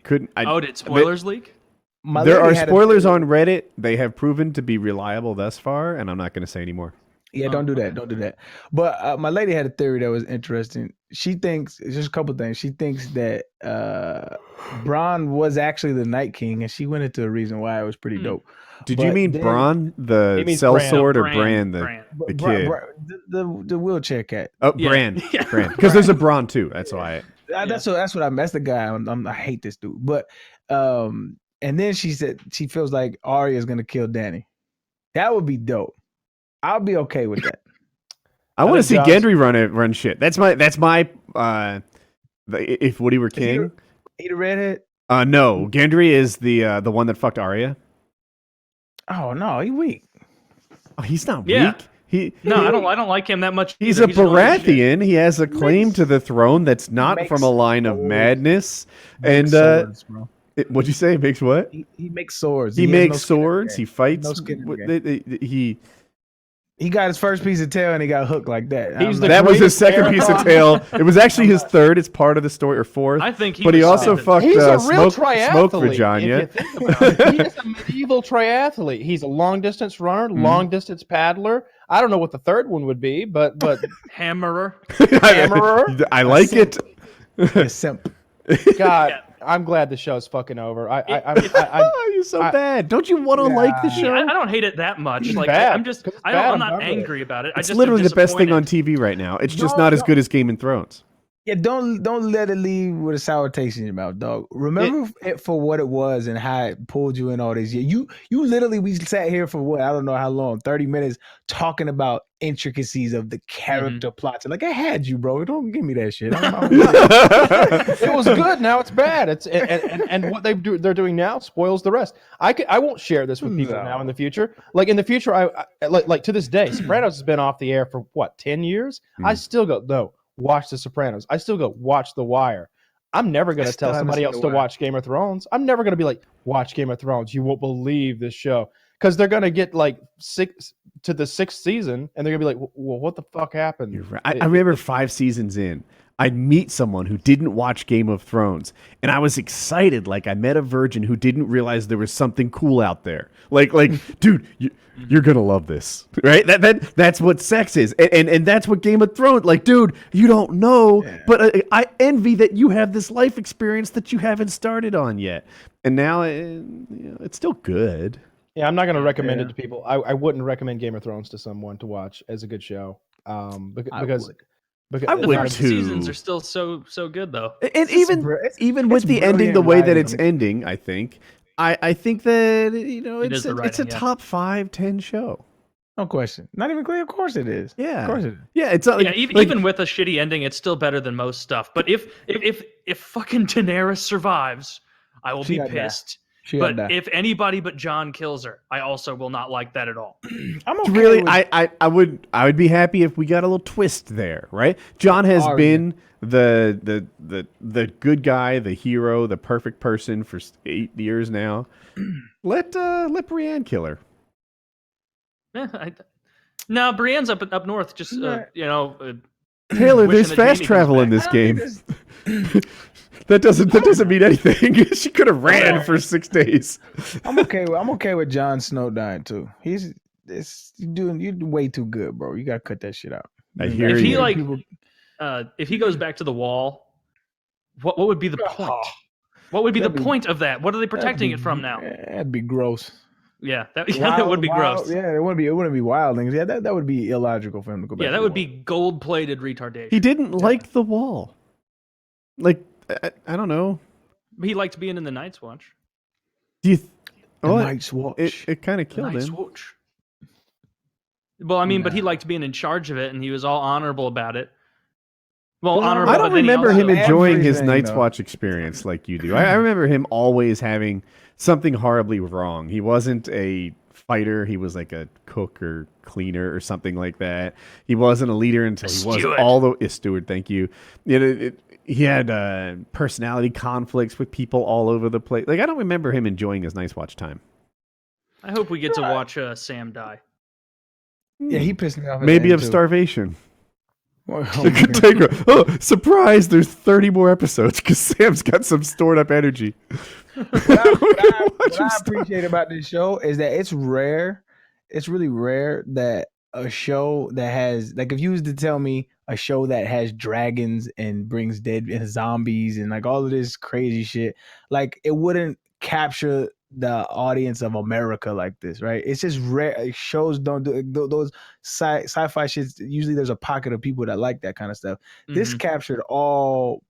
couldn't. Did spoilers leak? There are spoilers on Reddit. They have proven to be reliable thus far, and I'm not going to say anymore. Yeah, don't do that. Don't do that. But my lady had a theory that was interesting. She thinks, just a couple things. She thinks that Bronn was actually the Night King, and she went into a reason why it was pretty dope. Did you mean Bronn, the sellsword, or Bran, the kid? The wheelchair cat. Oh, Bran. Bran. Because there's a Bronn, too. That's why. That's what I messed the guy. I hate this dude. But and then she said she feels like Arya is going to kill Dany. That would be dope. I'll be okay with that. I want to see Gendry run shit. That's my if Woody were king. He the redhead? No. Gendry is the one that fucked Arya. Oh no, he weak. Oh, he's not Yeah. weak. I don't like him that much. He's either. a Baratheon. He has a claim to the throne that's not from a line of madness. And swords, bro. What'd you say? Makes what? He makes swords. He has makes no skin in the swords. game. He fights. No skin in the game. He He got his first piece of tail and he got hooked like that. That was his second piece of tail. It was actually his third. It's part of the story, or fourth. I think but he also fucked He's a real smoke triathlete. vagina. If you think about it. He is a medieval triathlete. He's a long distance runner, long distance paddler. I don't know what the third one would be, but Hammerer. hammerer. I like it. A simp. God, I'm glad the show's fucking over. You're so bad. Don't you want to like the show? I don't hate it that much. It's Like bad. I'm just, It's I'm bad. not I'm angry about it. I It's just literally am the best thing on disappointed. TV right now. It's just No, not as no. good as Game of Thrones. Yeah, don't let it leave with a sour taste in your mouth, dog. Remember it for what it was and how it pulled you in all these years. You literally, we sat here for what, I don't know how long, 30 minutes talking about intricacies of the character plots. And like, I had you, bro. Don't give me that shit. It was good. Now it's bad. It's and what they're doing now spoils the rest. I won't share this with people now in the future. Like in the future, I like to this day, Sopranos has been off the air for what 10 years. I still go no. Watch The Sopranos. I still go watch The Wire. I'm never going to tell somebody else to watch Game of Thrones. I'm never going to be like, watch Game of Thrones. You won't believe this show. Because they're going to get like 6 to the 6th season and they're going to be like, well, what the fuck happened? You're right. I remember 5 seasons in, I'd meet someone who didn't watch Game of Thrones, and I was excited like I met a virgin who didn't realize there was something cool out there. Like, dude, you're gonna love this, right? That's what sex is, and that's what Game of Thrones. Like, dude, you don't know, but I envy that you have this life experience that you haven't started on yet, and now it's still good. Yeah, I'm not going to recommend it to people. I wouldn't recommend Game of Thrones to someone to watch as a good show. Because I would The too. seasons are still so good though. And even with the ending the way that it's ending, I think that is the it's a writing, yeah. top 5-10 show. No question. Not even clear. Of course it is. Yeah, Of course it is. Yeah, it's not Yeah, even with a shitty ending, it's still better than most stuff. But if fucking Daenerys survives, I will She be gotta die. pissed. She gotta But die. if anybody but John kills her, I also will not like that at all. I'm okay really, with, I would be happy if we got a little twist there, right? John has been the good guy, the hero, the perfect person for 8 years now. Let Brienne kill her. No, Brienne's up north. Just Taylor, wishing there's that fast Jaime travel comes in back. this game. That doesn't mean anything. She could have ran for 6 days. I'm okay with Jon Snow dying too. You're way too good, bro. You gotta cut that shit out. I hear if he you. if he goes back to the wall, what would be the point? What would be the point of that? What are they protecting it from now? That'd be gross. Yeah, that would be gross. Yeah, it wouldn't be wildlings. Yeah, that would be illogical for him to go back. Yeah, to that the would wall. be gold-plated retardation. He didn't like the wall. Like, I don't know. He liked being in the Night's Watch. Do you? The Night's Watch. It kind of killed Night's him. Watch. Well, I mean, but he liked being in charge of it, and he was all honorable about it. Well, honorable. I don't but then he remember also- him enjoying his Everything, Night's though. Watch experience like you do. I remember him always having something horribly wrong. He wasn't a fighter. He was like a cook or cleaner or something like that. He wasn't a leader until he was Steward. steward. Thank you. He had personality conflicts with people all over the place. Like, I don't remember him enjoying his Night's Watch time. I hope we get to watch Sam die. Yeah, he pissed me off. at Maybe the of end, too. starvation. Oh, It could take her. Oh, surprise! There's 30 more episodes because Sam's got some stored up energy. What I appreciate about this show is that it's rare. It's really rare that a show that has, like, if you was to tell me a show that has dragons and brings dead and zombies and like all of this crazy shit, like, it wouldn't capture the audience of America like this, right? It's just rare. Shows don't do those sci-fi shits. Usually there's a pocket of people that like that kind of stuff. This captured all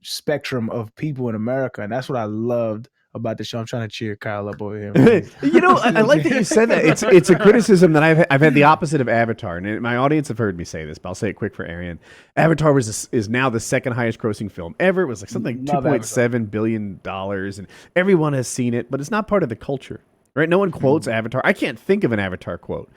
spectrum of people in America, and that's what I loved about the show. I'm trying to cheer Kyle up over here. I like that you said that. It's a criticism that I've had the opposite of Avatar, and my audience have heard me say this, but I'll say it quick for Arian. Avatar is now the second highest grossing film ever. It was like something like $2.7 billion, and everyone has seen it, but it's not part of the culture. Right? No one quotes Avatar. I can't think of an Avatar quote.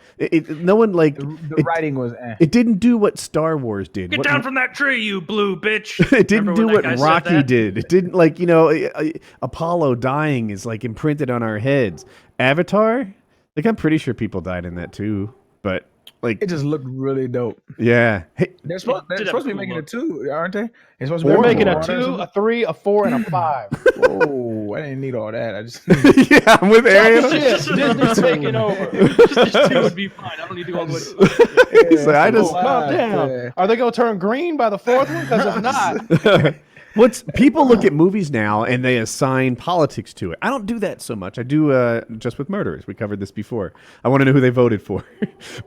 No one the writing was. It didn't do what Star Wars did. Get down from that tree, you blue bitch. It didn't do Remember when what that guy said Rocky that? did. It didn't Apollo dying is like imprinted on our heads. Avatar, like I'm pretty sure people died in that too, but Like It just looked really dope. yeah. Hey, They're supposed did have to a be cool making look. a 2, aren't they? They're supposed to They're be making a one or 2, something? a 3, a 4, and a 5. Whoa, I didn't need all that. I just yeah, I'm with Ariel. Shit, Disney's taking over. Just 2 would be fine. I don't need to go all the way. He's like, I just Calm down. Are they going to turn green by the 4th one? Because if not, What's people look at movies now and they assign politics to it. I don't do that so much. I do just with murderers. We covered this before. I want to know who they voted for.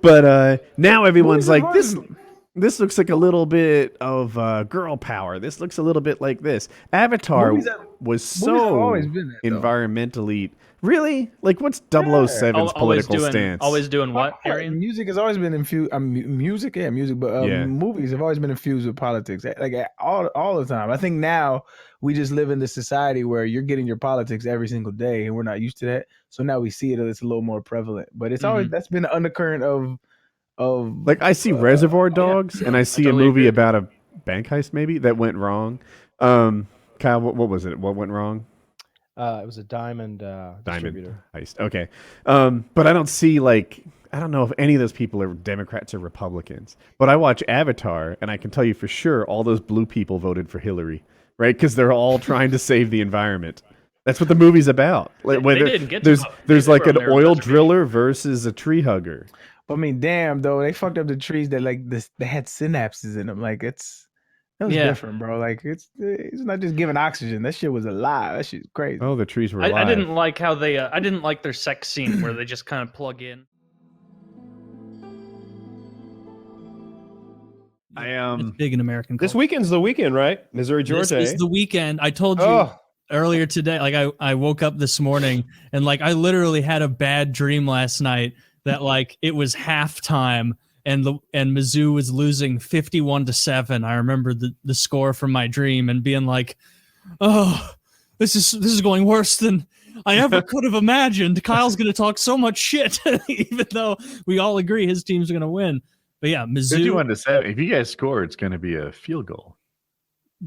But now everyone's like, this looks like a little bit of girl power. This looks a little bit like this. Avatar Movies have always been that, though. environmentally really like what's 007's political stance? Always doing what, Arian? Music has always been infused. Music, but Yeah. movies have always been infused with politics, like all the time. I think now we just live in this society where you're getting your politics every single day, and we're not used to that. So now we see it; it's a little more prevalent. But it's always that's been the undercurrent of like I see Reservoir Dogs and I see totally a movie agree. about a bank heist maybe that went wrong. Kyle, what was it? What went wrong? it was a diamond distributor. Heist. Okay. But I don't see like I don't know if any of those people are Democrats or Republicans. But I watch Avatar and I can tell you for sure all those blue people voted for Hillary, right? Because they're all trying to save the environment. That's what the movie's about. Like They didn't get to vote. there's They like were an on their oil reservation. driller versus a tree hugger. I mean, damn though, they fucked up the trees that like this. They had synapses in them. Like that was different, bro. Like it's not just giving oxygen. That shit was alive. That shit's crazy. Oh, the trees were I alive. didn't like how they. I didn't like their sex scene where they just kind of plug in. It's big in American This culture. weekend's the weekend, right? Missouri, This Georgia. is the weekend. I told you Oh. earlier today, like I woke up this morning and like I literally had a bad dream last night that like it was halftime and Mizzou was losing 51-7. I remember the score from my dream and being like, oh, this is going worse than I ever could have imagined. Kyle's gonna talk so much shit, even though we all agree his team's gonna win. But yeah, Mizzou. 51-7. If you guys score, it's going to be a field goal.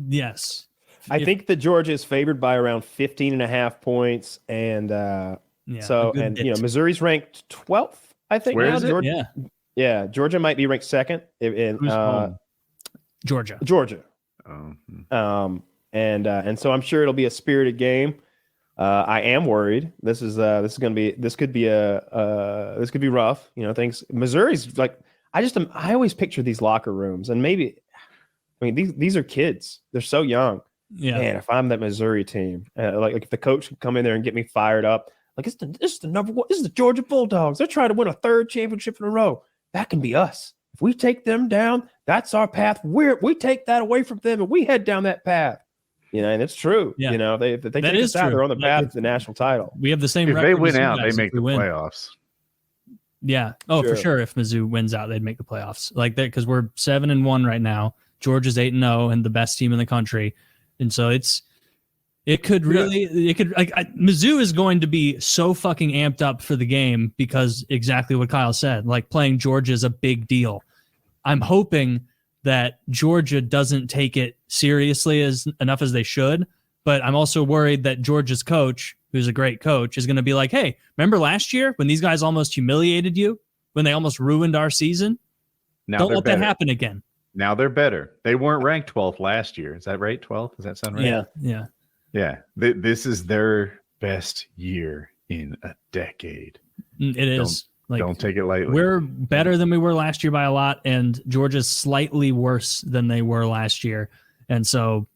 Yes. I think that Georgia is favored by around 15.5 points. And Yeah, so, a good and, bit. Missouri's ranked 12th, I think. Where now. is it? Georgia, Yeah, yeah, Georgia might be ranked second in Who's home? Georgia. Georgia. Oh, And so I'm sure it'll be a spirited game. I am worried. This could be rough. You know, things. Missouri's like I always picture these locker rooms, and maybe, I mean these are kids. They're so young. Yeah. Man, if I'm that Missouri team, like if the coach could come in there and get me fired up, like this is the number one. This is the Georgia Bulldogs. They're trying to win a 3rd championship in a row. That can be us. If we take them down, that's our path. We take that away from them and we head down that path. You know, and it's true. Yeah. You know, if they That take is us out, true. they're on the Like, path if- to the national title. We have the same if record they as win you out, guys they if make we the win. playoffs. Yeah. Oh, for sure. If Mizzou wins out, they'd make the playoffs. Like that, because we're 7-1 right now. Georgia's 8-0 and the best team in the country. And so it could Mizzou is going to be so fucking amped up for the game because exactly what Kyle said. Like playing Georgia is a big deal. I'm hoping that Georgia doesn't take it seriously enough as they should. But I'm also worried that Georgia's coach, who's a great coach, is going to be like, hey, remember last year when these guys almost humiliated you, when they almost ruined our season? Now Don't they're let better. that happen again. Now they're better. They weren't ranked 12th last year. Is that right? 12th? Does that sound right? Yeah. Yeah. This is their best year in a decade. It is. Don't take it lightly. We're better than we were last year by a lot, and Georgia's slightly worse than they were last year. And so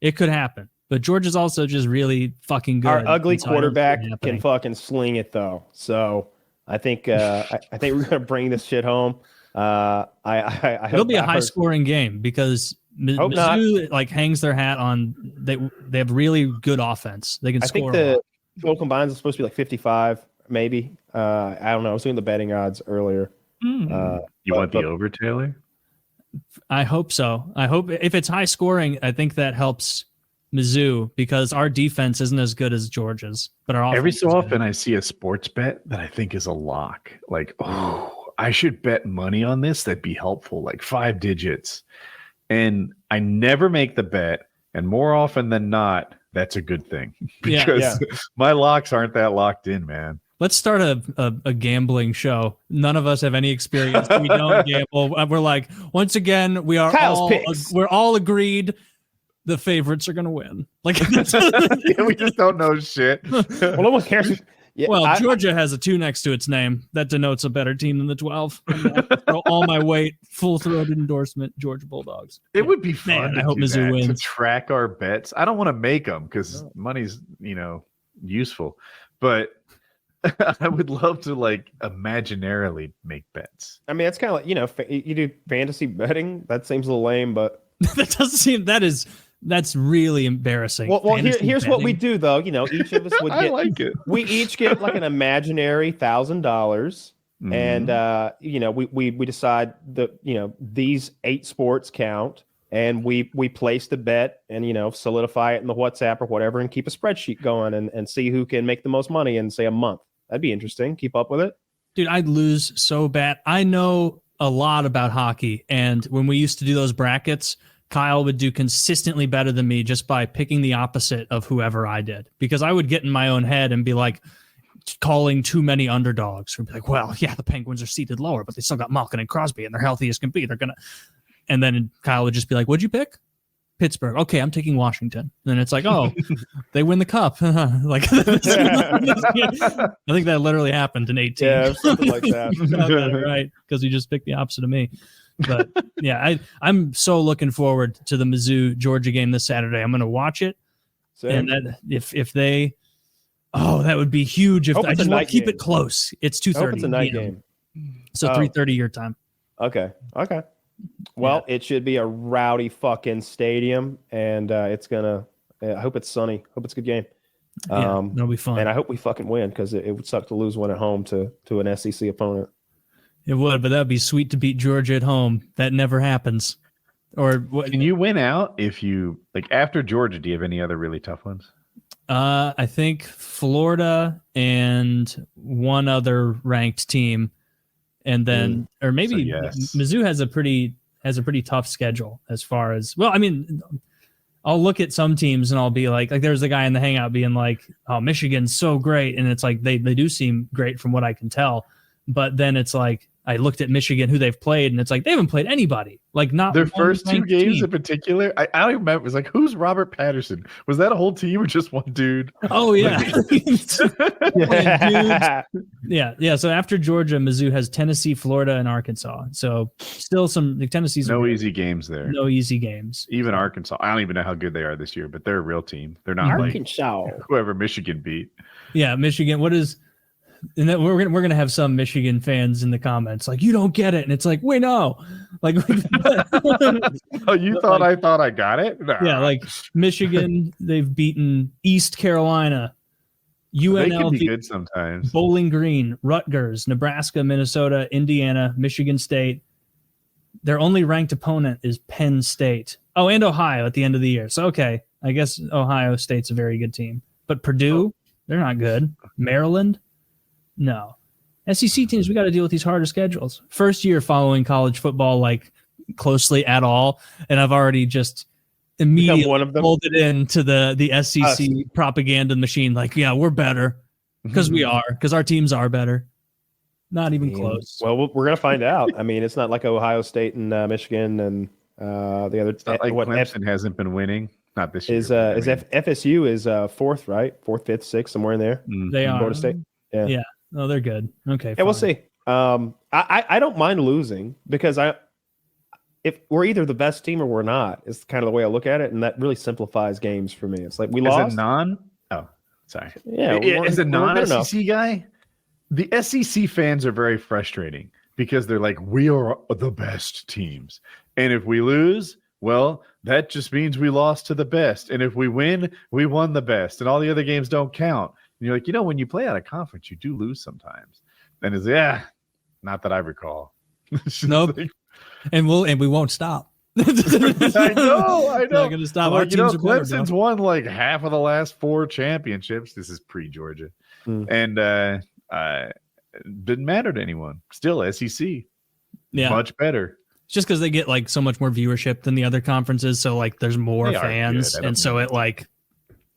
it could happen. But Georgia's also just really fucking good. Our ugly and so I don't see it quarterback happening. can fucking sling it though. So I think I think we're gonna bring this shit home. I It'll be a I high heard- scoring game because Hope not. Mizzou like hangs their hat on they have really good offense. They can I score. think a the lot. total combines is supposed to be like 55, maybe. I don't know. I was doing the betting odds earlier. You want the over, Taylor? I hope so. I hope if it's high scoring, I think that helps Mizzou because our defense isn't as good as Georgia's, but our offense Every so is good. often I see a sports bet that I think is a lock. Like, oh, I should bet money on this. That'd be helpful, like 5 digits. And I never make the bet. And more often than not, that's a good thing Yeah, because my locks aren't that locked in, man. Let's start a gambling show. None of us have any experience. We don't gamble. We're like, once again, we're all agreed the favorites are going to win. Like, Yeah, we just don't know shit. Well, no one cares. Yeah, Georgia has a 2 next to its name. That denotes a better team than the 12. Throw all my weight, full-throated endorsement, Georgia Bulldogs. It would be fun I hope Mizzou wins. to track our bets. I don't want to make them because money's, useful. But I would love to imaginarily make bets. I mean, it's kind of like, you do fantasy betting. That seems a little lame, but that doesn't seem, that's really embarrassing. Well, here's what we do though. Each of us would get. I like it. We each get like an imaginary $1,000, and we decide that these 8 sports count, and we place the bet and solidify it in the WhatsApp or whatever, and keep a spreadsheet going and see who can make the most money in say a month. That'd be interesting. Keep up with it, dude. I'd lose so bad. I know a lot about hockey, and when we used to do those brackets, Kyle would do consistently better than me just by picking the opposite of whoever I did, because I would get in my own head and be like calling too many underdogs. Or be like, well, yeah, the Penguins are seated lower, but they still got Malkin and Crosby and they're healthy as can be. They're going to, and then Kyle would just be like, what'd you pick? Pittsburgh. Okay, I'm taking Washington. And then it's like, oh, they win the cup. Like, I think that literally happened in 18. Yeah, something like that. Right, because you just picked the opposite of me. But yeah, I'm so looking forward to the Mizzou Georgia game this Saturday. I'm going to watch it, and then if they, that would be huge. If I just want to keep it close, it's 2:30. It's a night game, so 3:30 your time. Okay. Well, it should be a rowdy fucking stadium, and it's gonna. I hope it's sunny. Hope it's a good game. It'll be fun, and I hope we fucking win because it would suck to lose one at home to an SEC opponent. It would, but that'd be sweet to beat Georgia at home. That never happens. Or what? Can you win out if you after Georgia? Do you have any other really tough ones? I think Florida and one other ranked team, and then or maybe Mizzou has a pretty tough schedule as far as I mean, I'll look at some teams and I'll be like there's a guy in the hangout being like, oh, Michigan's so great, and it's like they do seem great from what I can tell, but then it's like I looked at Michigan, who they've played, and it's like they haven't played anybody. Like not their first 2 games in particular. I don't even remember. It was like, who's Robert Patterson? Was that a whole team or just one dude? Oh yeah, yeah. So after Georgia, Mizzou has Tennessee, Florida, and Arkansas. So still some Tennessee's no easy games there. No easy games. Even Arkansas. I don't even know how good they are this year, but they're a real team. They're not Arkansas. Like whoever Michigan beat. Yeah, Michigan. What is? And then we're gonna have some Michigan fans in the comments like, you don't get it, and it's like, we know, like oh, you thought I thought I got it? Nah. Yeah, like Michigan, they've beaten East Carolina, UNLV, they can be good sometimes. Bowling Green, Rutgers, Nebraska, Minnesota, Indiana, Michigan State. Their only ranked opponent is Penn State. Oh, and Ohio at the end of the year. So okay, I guess Ohio State's a very good team, but Purdue, they're not good. Maryland. No. SEC teams, we got to deal with these harder schedules. First year following college football closely at all, and I've already just immediately pulled it into the SEC propaganda machine. Like, yeah, we're better because we are, because our teams are better. Not even close. Well, we're gonna find out. I mean, it's not like Ohio State and Michigan and the other. It's not like Clemson hasn't been winning. Not this year. FSU is 4th, right? 4th, 5th, 6th, somewhere in there. They are. Florida State. Yeah. Oh, they're good. Okay. Yeah, we'll see. I don't mind losing because if we're either the best team or we're not, it's kind of the way I look at it, and that really simplifies games for me. It's like we lost. Sorry. Yeah. As a non-SEC guy, the SEC fans are very frustrating because they're like, we are the best teams, and if we lose, well, that just means we lost to the best, and if we win, we won the best, and all the other games don't count. And you're like, when you play out of conference, you do lose sometimes. And it's not that I recall. Nope. And we won't stop. I know. Not gonna stop. Our teams are Clemson's won half of the last 4 championships. This is pre-Georgia, and didn't matter to anyone. Still SEC, much better. It's just because they get so much more viewership than the other conferences, so there's more fans, and so it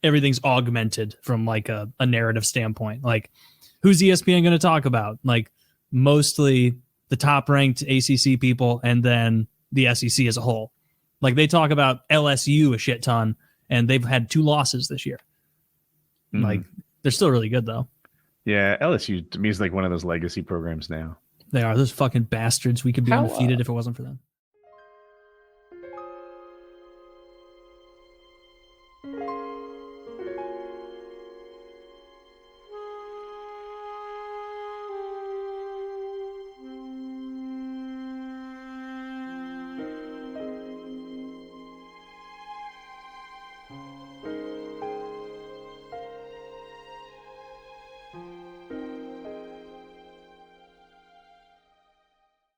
everything's augmented from a narrative standpoint. who's ESPN going to talk about? Like mostly the top ranked ACC people and then the SEC as a whole. Like they talk about LSU a shit ton, and they've had 2 losses this year. Like they're still really good though. Yeah, LSU to me is like one of those legacy programs now. They are those fucking bastards. We could be undefeated if it wasn't for them.